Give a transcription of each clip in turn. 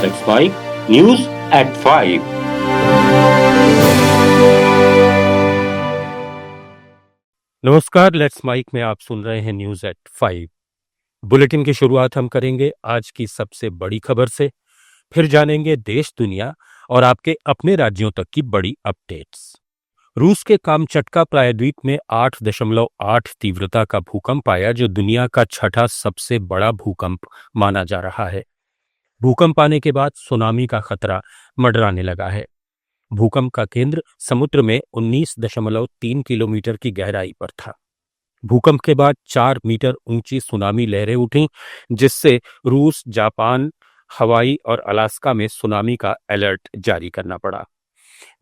Let's Mike News at 5. नमस्कार, let's mic में आप सुन रहे हैं न्यूज एट 5। बुलेटिन की शुरुआत हम करेंगे आज की सबसे बड़ी खबर से, फिर जानेंगे देश दुनिया और आपके अपने राज्यों तक की बड़ी अपडेट्स। रूस के कामचटका प्रायद्वीप में 8.8 तीव्रता का भूकंप आया, जो दुनिया का छठा सबसे बड़ा भूकंप माना जा रहा है। भूकंप आने के बाद सुनामी का खतरा मंडराने लगा है। भूकंप का केंद्र समुद्र में 19.3 किलोमीटर की गहराई पर था। भूकंप के बाद 4 मीटर ऊंची सुनामी लहरें उठीं, जिससे रूस, जापान, हवाई और अलास्का में सुनामी का अलर्ट जारी करना पड़ा।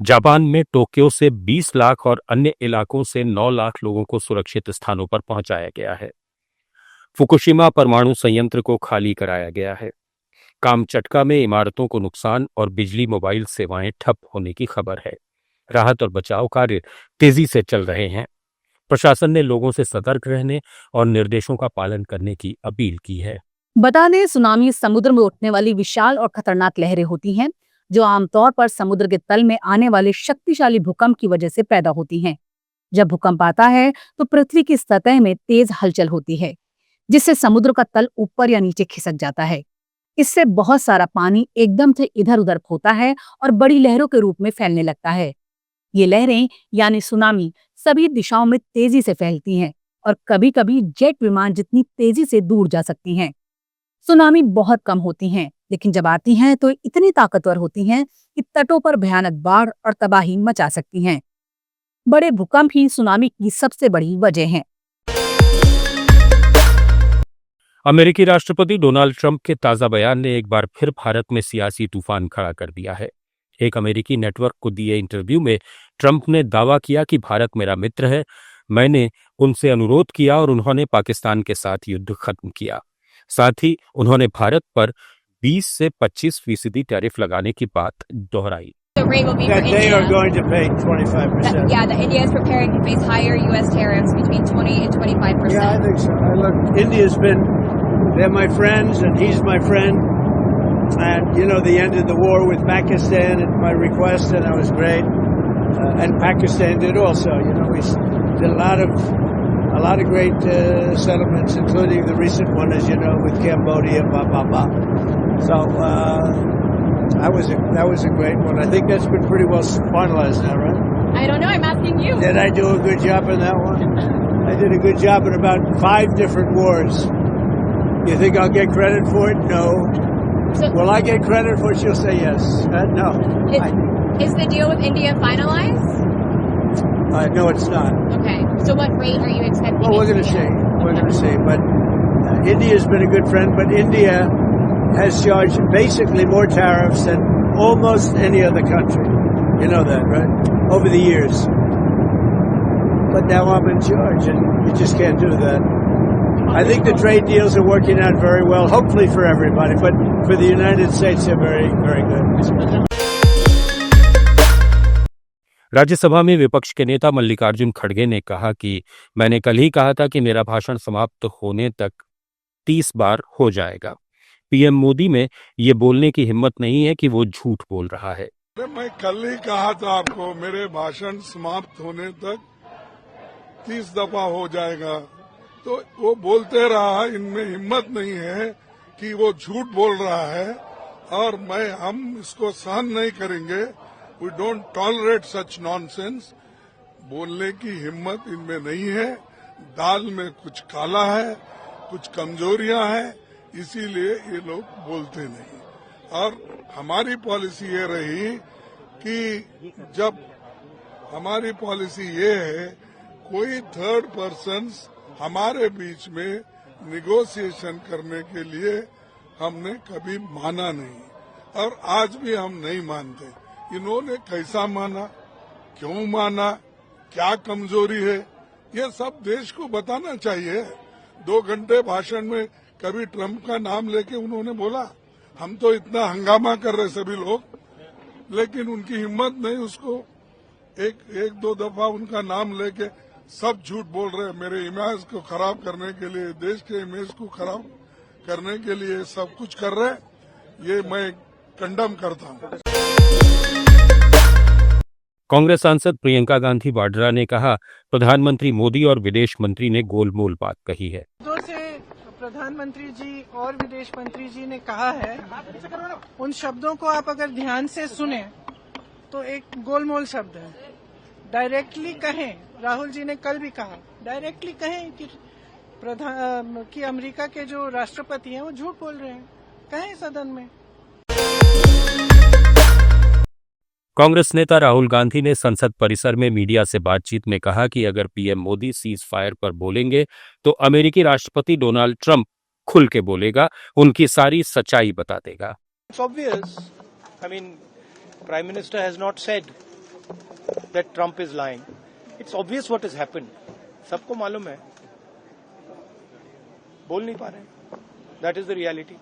जापान में टोक्यो से 20 लाख और अन्य इलाकों से 9 लाख लोगों को सुरक्षित स्थानों पर पहुंचाया गया है। फुकुशिमा परमाणु संयंत्र को खाली कराया गया है। कामचटका में इमारतों को नुकसान और बिजली मोबाइल सेवाएं ठप होने की खबर है। राहत और बचाव कार्य तेजी से चल रहे हैं। प्रशासन ने लोगों से सतर्क रहने और निर्देशों का पालन करने की अपील की है। बता दें, सुनामी समुद्र में उठने वाली विशाल और खतरनाक लहरें होती हैं, जो आमतौर पर समुद्र के तल में आने वाले शक्तिशाली भूकंप की वजह से पैदा होती हैं। जब भूकंप आता है तो पृथ्वी की सतह में तेज हलचल होती है, जिससे समुद्र का तल ऊपर या नीचे खिसक जाता है। इससे बहुत सारा पानी एकदम से इधर उधर होता है और बड़ी लहरों के रूप में फैलने लगता है। ये लहरें यानी सुनामी सभी दिशाओं में तेजी से फैलती हैं और कभी-कभी जेट विमान जितनी तेजी से दूर जा सकती हैं। सुनामी बहुत कम होती हैं, लेकिन जब आती हैं तो इतनी ताकतवर होती हैं कि तटों पर भयानक बाढ़ और तबाही मचा सकती हैं। बड़े भूकंप ही सुनामी की सबसे बड़ी वजह हैं। अमेरिकी राष्ट्रपति डोनाल्ड ट्रंप के ताजा बयान ने एक बार फिर भारत में सियासी तूफान खड़ा कर दिया है। एक अमेरिकी नेटवर्क को दिए इंटरव्यू में ट्रंप ने दावा किया कि भारत मेरा मित्र है। मैंने उनसे अनुरोध किया और उन्होंने पाकिस्तान के साथ युद्ध खत्म किया। साथ ही उन्होंने भारत पर 20 से 25% टैरिफ लगाने की बात दोहराई। The rate will be for They India. are going to pay 25%. That India is preparing to face higher U.S. tariffs between 20 and 25%. Yeah, I think so. Look, India's they're my friends, and he's my friend. And, you know, they ended the war with Pakistan at my request, and that was great. And Pakistan did also. You know, we did a lot of great settlements, including the recent one, as you know, with Cambodia, blah, blah, blah. So, that was a great one. I think that's been pretty well finalized now, right? I don't know. I'm asking you. Did I do a good job in that one? I did a good job in about 5 different wars. You think I'll get credit for it? No. So, Will I get credit for it? She'll say yes. No. is the deal with India finalized? No, it's not. Okay. So what rate are you expecting? Well, we're going to see. We're going to see. But India's been a good friend. But India has charged basically more tariffs than almost any other country. You know that, right? Over the years. But now I'm in charge, and you just can't do that. I think the trade deals are working out very well, hopefully for everybody, but for the United States, they're very, very good. Rajya Sabha में विपक्ष के नेता मल्लिकार्जुन खड़गे ने कहा कि मैंने कल ही कहा था कि मेरा भाषण समाप्त होने तक 30 बार हो जाएगा। पीएम मोदी में ये बोलने की हिम्मत नहीं है कि वो झूठ बोल रहा है। मैं कल ही कहा था आपको, मेरे भाषण समाप्त होने तक 30 दफा हो जाएगा। तो वो बोलते रहा, इनमें हिम्मत नहीं है कि वो झूठ बोल रहा है, और हम इसको सहन नहीं करेंगे। We don't tolerate such nonsense. बोलने की हिम्मत इनमें नहीं है। दाल में कुछ काला है, कुछ कमजोरियां हैं, इसीलिए ये लोग बोलते नहीं। और हमारी पॉलिसी ये रही कि जब हमारी पॉलिसी ये है, कोई थर्ड पर्सन्स हमारे बीच में निगोशिएशन करने के लिए हमने कभी माना नहीं, और आज भी हम नहीं मानते। इन्होंने कैसा माना, क्यों माना, क्या कमजोरी है, ये सब देश को बताना चाहिए। 2 घंटे भाषण में कभी ट्रंप का नाम लेके उन्होंने बोला? हम तो इतना हंगामा कर रहे सभी लोग, लेकिन उनकी हिम्मत नहीं। उसको एक दो दफा उनका नाम लेके सब झूठ बोल रहे हैं। मेरे इमेज को खराब करने के लिए, देश के इमेज को खराब करने के लिए सब कुछ कर रहे हैं। ये मैं कंडम करता हूँ। कांग्रेस सांसद प्रियंका गांधी वाड्रा ने कहा, प्रधानमंत्री मोदी और विदेश मंत्री ने गोलमोल बात कही है। शब्दों से प्रधानमंत्री जी और विदेश मंत्री जी ने कहा है, उन शब्दों को आप अगर ध्यान से सुने तो एक गोलमोल शब्द है। डायरेक्टली कहें, राहुल जी ने कल भी कहा, डायरेक्टली कहें कि अमेरिका के जो राष्ट्रपति हैं वो झूठ बोल रहे हैं, कहें सदन में। कांग्रेस नेता राहुल गांधी ने संसद परिसर में मीडिया से बातचीत में कहा कि अगर पीएम मोदी सीज फायर पर बोलेंगे तो अमेरिकी राष्ट्रपति डोनाल्ड ट्रंप खुल के बोलेगा, उनकी सारी सच्चाई बता देगा। It's obvious. I mean, Prime Minister has not said that Trump is lying. It's obvious what has happened. सबको मालूम है, बोल नहीं पा रहे। That is the reality.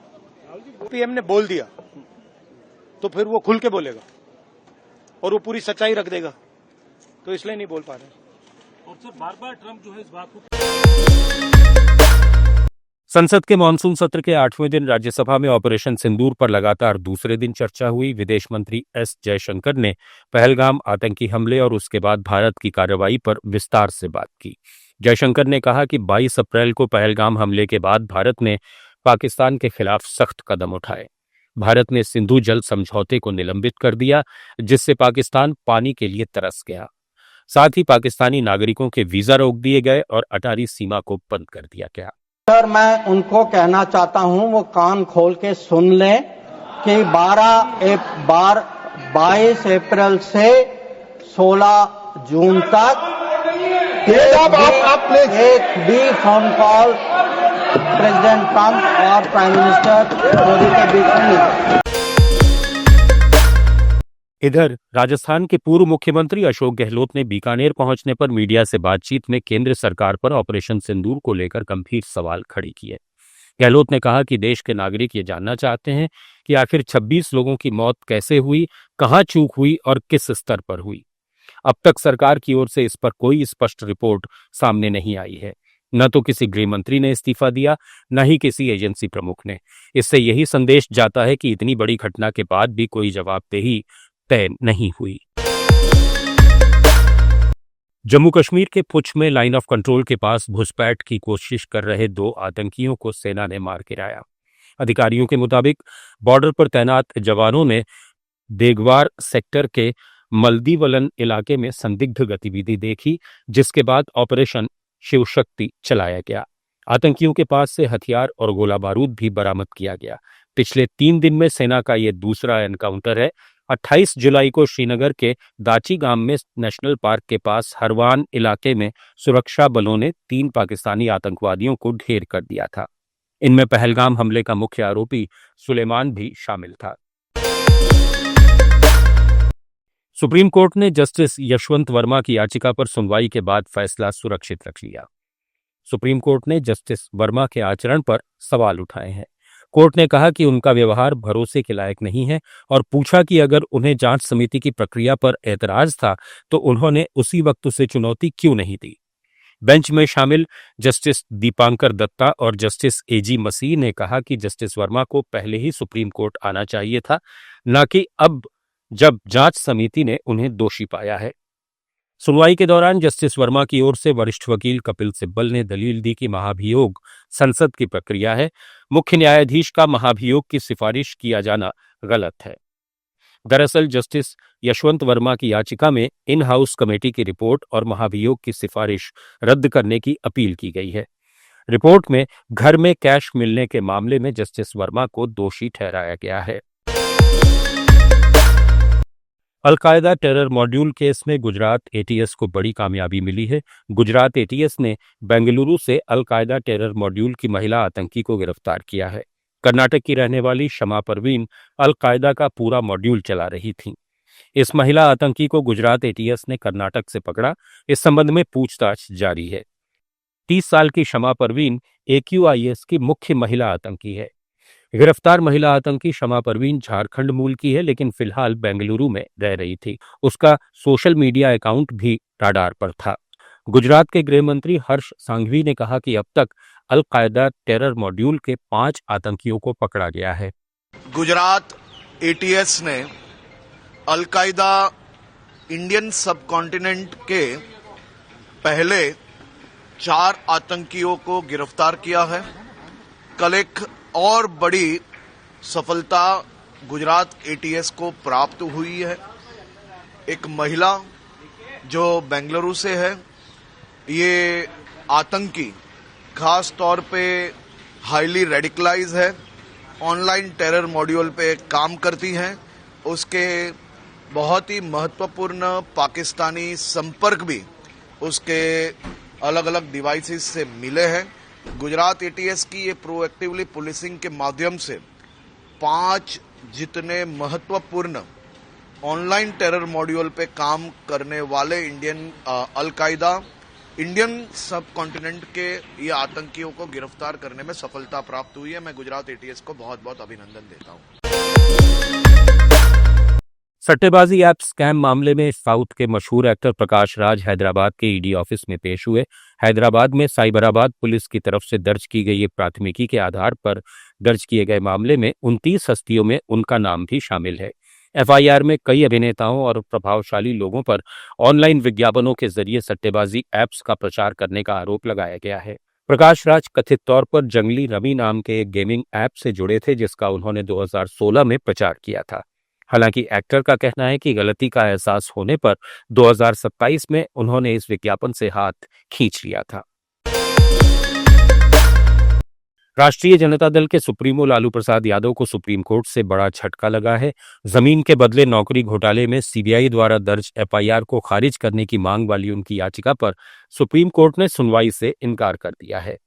PM ने बोल दिया तो फिर वो खुल के बोलेगा और वो पूरी सच्चाई रख देगा, तो इसलिए नहीं बोल पा रहे। और सर बार-बार ट्रंप जो है इस बात को। संसद के मानसून सत्र के 8वें दिन राज्यसभा में ऑपरेशन सिंदूर पर लगातार दूसरे दिन चर्चा हुई। विदेश मंत्री एस जयशंकर ने पहलगाम आतंकी हमले और उसके बाद भारत की कार्रवाई पर विस्तार से बात की। जयशंकर ने कहा कि 22 अप्रैल को पहलगाम हमले के बाद भारत ने पाकिस्तान के खिलाफ सख्त कदम उठाए। भारत ने सिंधु जल समझौते को निलंबित कर दिया, जिससे पाकिस्तान पानी के लिए तरस गया। साथ ही पाकिस्तानी नागरिकों के वीजा रोक दिए गए और अटारी सीमा को बंद कर दिया गया। सर, मैं उनको कहना चाहता हूं, वो कान खोल के सुन लें कि 22 अप्रैल से 16 जून तक एक भी फोन कॉल प्रेसिडेंट ट्रंप और प्राइम मिनिस्टर मोदी के बीच में नहीं। इधर राजस्थान के पूर्व मुख्यमंत्री अशोक गहलोत ने बीकानेर पहुंचने पर मीडिया से बातचीत में केंद्र सरकार पर ऑपरेशन सिंदूर को लेकर गंभीर सवाल खड़े किए। गहलोत ने कहा कि देश के नागरिक ये जानना चाहते हैं कि आखिर 26 लोगों की मौत कैसे हुई, कहां चूक हुई और किस स्तर पर हुई। अब तक सरकार की ओर से इस पर कोई स्पष्ट रिपोर्ट सामने नहीं आई है। न तो किसी गृह मंत्री ने इस्तीफा दिया, न ही किसी एजेंसी प्रमुख ने। इससे यही संदेश जाता है कि इतनी बड़ी घटना के बाद भी कोई जवाबदेही तय नहीं हुई। जम्मू कश्मीर के पुंछ में लाइन ऑफ कंट्रोल के पास घुसपैठ की कोशिश कर रहे 2 आतंकियों को सेना ने मार गिराया। अधिकारियों के मुताबिक बॉर्डर पर तैनात जवानों ने देगवार सेक्टर के मल्दीवलन इलाके में संदिग्ध गतिविधि देखी, जिसके बाद ऑपरेशन शिव शक्ति चलाया गया। आतंकियों के पास से हथियार और गोला बारूद भी बरामद किया गया। पिछले 3 दिन में सेना का यह दूसरा एनकाउंटर है। 28 जुलाई को श्रीनगर के दाची गांव में नेशनल पार्क के पास हरवान इलाके में सुरक्षा बलों ने 3 पाकिस्तानी आतंकवादियों को ढेर कर दिया था। इनमें पहलगाम हमले का मुख्य आरोपी सुलेमान भी शामिल था। सुप्रीम कोर्ट ने जस्टिस यशवंत वर्मा की याचिका पर सुनवाई के बाद फैसला सुरक्षित रख लिया। सुप्रीम कोर्ट ने जस्टिस वर्मा के आचरण पर सवाल उठाए हैं। कोर्ट ने कहा कि उनका व्यवहार भरोसे के लायक नहीं है और पूछा कि अगर उन्हें जांच समिति की प्रक्रिया पर ऐतराज था तो उन्होंने उसी वक्त उसे चुनौती क्यों नहीं दी। बेंच में शामिल जस्टिस दीपांकर दत्ता और जस्टिस एजी मसीह ने कहा कि जस्टिस वर्मा को पहले ही सुप्रीम कोर्ट आना चाहिए था, न कि अब जब जांच समिति ने उन्हें दोषी पाया है। सुनवाई के दौरान जस्टिस वर्मा की ओर से वरिष्ठ वकील कपिल सिब्बल ने दलील दी कि महाभियोग संसद की प्रक्रिया है। मुख्य न्यायाधीश का महाभियोग की सिफारिश किया जाना गलत है। दरअसल जस्टिस यशवंत वर्मा की याचिका में इन हाउस कमेटी की रिपोर्ट और महाभियोग की सिफारिश रद्द करने की अपील की गई है। रिपोर्ट में घर में कैश मिलने के मामले में जस्टिस वर्मा को दोषी ठहराया गया है। अलकायदा टेरर मॉड्यूल केस में गुजरात एटीएस को बड़ी कामयाबी मिली है। गुजरात एटीएस ने बेंगलुरु से अलकायदा टेरर मॉड्यूल की महिला आतंकी को गिरफ्तार किया है। कर्नाटक की रहने वाली शमा परवीन अलकायदा का पूरा मॉड्यूल चला रही थी। इस महिला आतंकी को गुजरात एटीएस ने कर्नाटक से पकड़ा। इस संबंध में पूछताछ जारी है। 30 साल की शमा परवीन AQIS की मुख्य महिला आतंकी है। गिरफ्तार महिला आतंकी शमा परवीन झारखंड मूल की है, लेकिन फिलहाल बेंगलुरु में रह रही थी। उसका सोशल मीडिया अकाउंट भी राडार पर था। गुजरात के गृह मंत्री हर्ष सांघवी ने कहा कि अब तक अलकायदा टेरर मॉड्यूल के 5 आतंकियों को पकड़ा गया है। गुजरात एटीएस ने अल-कायदा इंडियन सबकॉन्टिनेंट के पहले 4 आतंकियों को गिरफ्तार किया है। कल एक और बड़ी सफलता गुजरात एटीएस को प्राप्त हुई है। एक महिला जो बेंगलुरु से है, ये आतंकी खास तौर पे हाईली रेडिकलाइज है, ऑनलाइन टेरर मॉड्यूल पे काम करती हैं। उसके बहुत ही महत्वपूर्ण पाकिस्तानी संपर्क भी उसके अलग अलग डिवाइसेस से मिले हैं। गुजरात एटीएस की ये प्रोएक्टिवली पुलिसिंग के माध्यम से 5 जितने महत्वपूर्ण ऑनलाइन टेरर मॉड्यूल पे काम करने वाले अल-कायदा इंडियन सब कॉन्टिनेंट के ये आतंकियों को गिरफ्तार करने में सफलता प्राप्त हुई है। मैं गुजरात एटीएस को बहुत बहुत अभिनंदन देता हूं। सट्टेबाजी ऐप स्कैम मामले में साउथ के मशहूर एक्टर प्रकाश राज हैदराबाद के ईडी ऑफिस में पेश हुए। हैदराबाद में साइबराबाद पुलिस की तरफ से दर्ज की गई एक प्राथमिकी के आधार पर दर्ज किए गए मामले में 29 हस्तियों में उनका नाम भी शामिल है। एफआईआर में कई अभिनेताओं और प्रभावशाली लोगों पर ऑनलाइन विज्ञापनों के जरिए सट्टेबाजी ऐप्स का प्रचार करने का आरोप लगाया गया है। प्रकाश राज कथित तौर पर जंगली रमी नाम के एक गेमिंग ऐप से जुड़े थे, जिसका उन्होंने 2016 में प्रचार किया था। हालांकि एक्टर का कहना है कि गलती का एहसास होने पर 2027 में उन्होंने इस विज्ञापन से हाथ खींच लिया था। राष्ट्रीय जनता दल के सुप्रीमो लालू प्रसाद यादव को सुप्रीम कोर्ट से बड़ा झटका लगा है। जमीन के बदले नौकरी घोटाले में सीबीआई द्वारा दर्ज एफआईआर को खारिज करने की मांग वाली उनकी याचिका पर सुप्रीम कोर्ट ने सुनवाई से इनकार कर दिया है।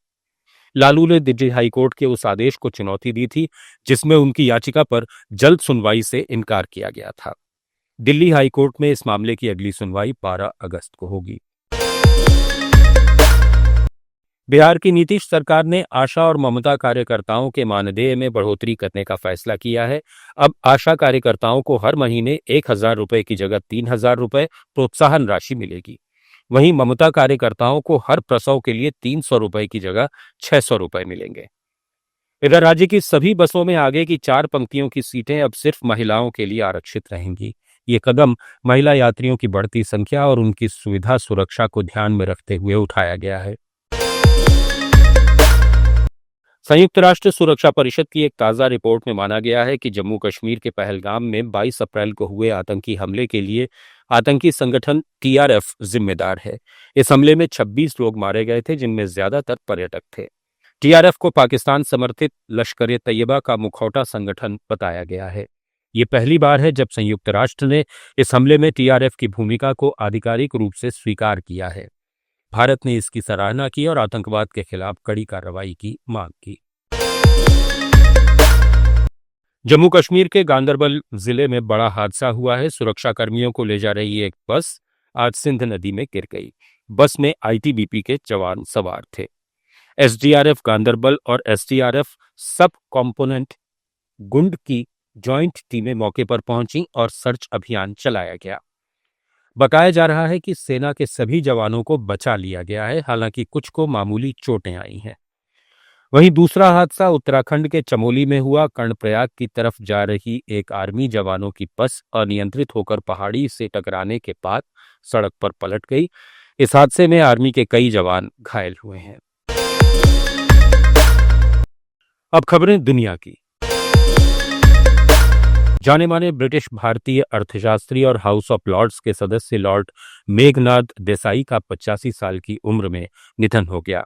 लालू ने दिल्ली हाईकोर्ट के उस आदेश को चुनौती दी थी जिसमें उनकी याचिका पर जल्द सुनवाई से इनकार किया गया था। दिल्ली हाईकोर्ट में इस मामले की अगली सुनवाई 12 अगस्त को होगी। बिहार की नीतीश सरकार ने आशा और ममता कार्यकर्ताओं के मानदेय में बढ़ोतरी करने का फैसला किया है। अब आशा कार्यकर्ताओं को हर महीने 1,000 रुपए की जगह 3,000 रुपए प्रोत्साहन राशि मिलेगी। वहीं ममता कार्यकर्ताओं को हर प्रसव के लिए 300 रुपए की जगह 600 रुपए मिलेंगे। इधर राज्य की सभी बसों में आगे की 4 पंक्तियों की सीटें अब सिर्फ महिलाओं के लिए आरक्षित रहेंगी। ये कदम महिला यात्रियों की बढ़ती संख्या और उनकी सुविधा सुरक्षा को ध्यान में रखते हुए उठाया गया है। संयुक्त राष्ट्र सुरक्षा परिषद की एक ताजा रिपोर्ट में माना गया है कि जम्मू कश्मीर के पहलगाम में 22 अप्रैल को हुए आतंकी हमले के लिए आतंकी संगठन टीआरएफ जिम्मेदार है। इस हमले में 26 लोग मारे गए थे, जिनमें ज्यादातर पर्यटक थे। टीआरएफ को पाकिस्तान समर्थित लश्कर-ए-तैयबा का मुखौटा संगठन बताया गया है। ये पहली बार है जब संयुक्त राष्ट्र ने इस हमले में टीआरएफ की भूमिका को आधिकारिक रूप से स्वीकार किया है। भारत ने इसकी सराहना की और आतंकवाद के खिलाफ कड़ी कार्रवाई की मांग की। जम्मू कश्मीर के गांदरबल जिले में बड़ा हादसा हुआ है। सुरक्षा कर्मियों को ले जा रही एक बस आज सिंध नदी में गिर गई। बस में आईटीबीपी के जवान सवार थे। एसडीआरएफ गांदरबल और एसडीआरएफ सब कॉम्पोनेंट गुंड की ज्वाइंट टीमें मौके पर पहुंची और सर्च अभियान चलाया गया। बताया जा रहा है कि सेना के सभी जवानों को बचा लिया गया है, हालांकि कुछ को मामूली चोटें आई हैं। वहीं दूसरा हादसा उत्तराखंड के चमोली में हुआ। कर्णप्रयाग की तरफ जा रही एक आर्मी जवानों की बस अनियंत्रित होकर पहाड़ी से टकराने के बाद सड़क पर पलट गई। इस हादसे में आर्मी के कई जवान घायल हुए हैं। अब खबरें दुनिया की। जाने माने ब्रिटिश भारतीय अर्थशास्त्री और हाउस ऑफ लॉर्ड्स के सदस्य लॉर्ड मेघनाद देसाई का 85 साल की उम्र में निधन हो गया।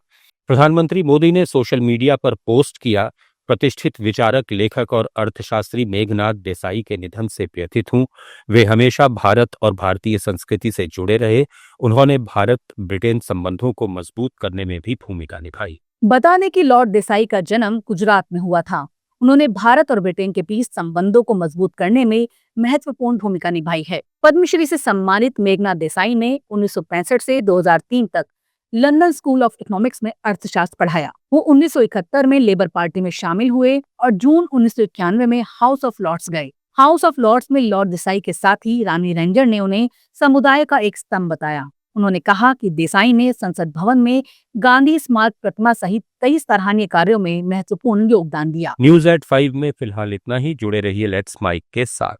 प्रधानमंत्री मोदी ने सोशल मीडिया पर पोस्ट किया, प्रतिष्ठित विचारक, लेखक और अर्थशास्त्री मेघनाद देसाई के निधन से व्यथित हूं। वे हमेशा भारत और भारतीय संस्कृति से जुड़े रहे। उन्होंने भारत ब्रिटेन संबंधों को मजबूत करने में भी भूमिका निभाई। बता दें कि लॉर्ड देसाई का जन्म गुजरात में हुआ था। उन्होंने भारत और ब्रिटेन के बीच संबंधों को मजबूत करने में महत्वपूर्ण भूमिका निभाई है। पद्मश्री से सम्मानित मेघनाद देसाई ने 1965 से 2003 तक लंदन स्कूल ऑफ इकोनॉमिक्स में अर्थशास्त्र पढ़ाया। वो 1971 में लेबर पार्टी में शामिल हुए और जून 1991 में हाउस ऑफ लॉर्ड्स गए। हाउस ऑफ लॉर्ड्स में लॉर्ड देसाई के साथ ही रानी रेंजर ने उन्हें समुदाय का एक स्तंभ बताया। उन्होंने कहा कि देसाई ने संसद भवन में गांधी स्मारक प्रतिमा सहित कई सराहनीय कार्यों में महत्वपूर्ण योगदान दिया। न्यूज एट 5 में फिलहाल इतना ही। जुड़े रहिए लेट्स माइक के साथ।